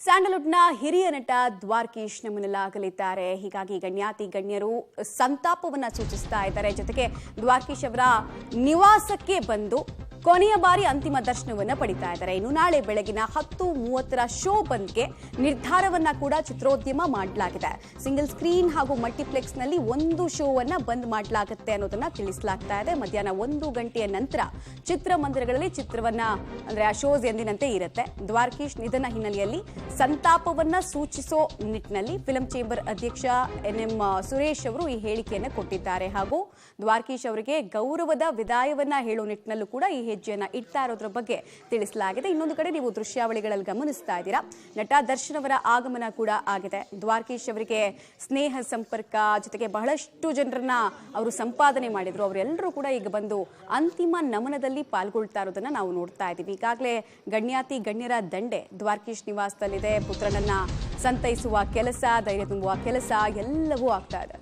ಸ್ಯಾಂಡಲ್ವುಡ್ನ ಹಿರಿಯ ನಟ ದ್ವಾರಕೀಶ್ ನಮ್ಮನ್ನಲಾಗಲಿದ್ದಾರೆ. ಹೀಗಾಗಿ ಗಣ್ಯಾತಿ ಗಣ್ಯರು ಸಂತಾಪವನ್ನ ಸೂಚಿಸ್ತಾ ಇದ್ದಾರೆ. ಜೊತೆಗೆ ದ್ವಾರಕೀಶ್ ಅವರ ನಿವಾಸಕ್ಕೆ ಬಂದು ಕೊನೆಯ ಬಾರಿ ಅಂತಿಮ ದರ್ಶನವನ್ನ ಪಡಿತಾ ಇದ್ದಾರೆ. ಇನ್ನು ನಾಳೆ ಬೆಳಗಿನ 10:30 ಶೋ ಬಂದ್ಗೆ ನಿರ್ಧಾರವನ್ನ ಕೂಡ ಚಿತ್ರೋದ್ಯಮ ಮಾಡಲಾಗಿದೆ. ಸಿಂಗಲ್ ಸ್ಕ್ರೀನ್ ಹಾಗೂ ಮಲ್ಟಿಪ್ಲೆಕ್ಸ್ ನಲ್ಲಿ ಒಂದು ಶೋವನ್ನ ಬಂದ್ ಮಾಡಲಾಗುತ್ತೆ ಅನ್ನೋದನ್ನ ತಿಳಿಸಲಾಗ್ತಾ ಇದೆ. ಮಧ್ಯಾಹ್ನ 1 ಗಂಟೆಯ ನಂತರ ಚಿತ್ರಮಂದಿರಗಳಲ್ಲಿ ಚಿತ್ರವನ್ನ ಅಂದ್ರೆ ಆ ಶೋಸ್ ಎಂದಿನಂತೆ ಇರುತ್ತೆ. ದ್ವಾರಕೀಶ್ ನಿಧನ ಹಿನ್ನೆಲೆಯಲ್ಲಿ ಸಂತಾಪವನ್ನ ಸೂಚಿಸೋ ನಿಟ್ಟಿನಲ್ಲಿ ಫಿಲ್ಮ್ ಚೇಂಬರ್ ಅಧ್ಯಕ್ಷ NM ಸುರೇಶ್ ಅವರು ಈ ಹೇಳಿಕೆಯನ್ನು ಕೊಟ್ಟಿದ್ದಾರೆ. ಹಾಗೂ ದ್ವಾರಕೀಶ್ ಅವರಿಗೆ ಗೌರವದ ವಿದಾಯವನ್ನ ಹೇಳೋ ನಿಟ್ಟಿನಲ್ಲೂ ಕೂಡ ಈ ಹೆಜ್ಜೆಯನ್ನ ಇಡ್ತಾ ಇರೋದ್ರ ಬಗ್ಗೆ ತಿಳಿಸಲಾಗಿದೆ. ಇನ್ನೊಂದು ಕಡೆ ನೀವು ದೃಶ್ಯಾವಳಿಗಳಲ್ಲಿ ಗಮನಿಸ್ತಾ ಇದ್ದೀರಾ, ನಟ ದರ್ಶನ್ ಅವರ ಆಗಮನ ಕೂಡ ಆಗಿದೆ. ದ್ವಾರಕೀಶ್ ಅವರಿಗೆ ಸ್ನೇಹ ಸಂಪರ್ಕ ಜೊತೆಗೆ ಬಹಳಷ್ಟು ಜನರನ್ನ ಅವರು ಸಂಪಾದನೆ ಮಾಡಿದ್ರು. ಅವರೆಲ್ಲರೂ ಕೂಡ ಈಗ ಬಂದು ಅಂತಿಮ ನಮನದಲ್ಲಿ ಪಾಲ್ಗೊಳ್ತಾ ಇರೋದನ್ನ ನಾವು ನೋಡ್ತಾ ಇದ್ದೀವಿ. ಈಗಾಗಲೇ ಗಣ್ಯಾತಿ ಗಣ್ಯರ ದಂಡೆ ದ್ವಾರಕೀಶ್ ನಿವಾಸದಲ್ಲಿದೆ. ಪುತ್ರನನ್ನ ಸಂತೈಸುವ ಕೆಲಸ, ಧೈರ್ಯ ತುಂಬುವ ಕೆಲಸ ಎಲ್ಲವೂ ಆಗ್ತಾ ಇದೆ.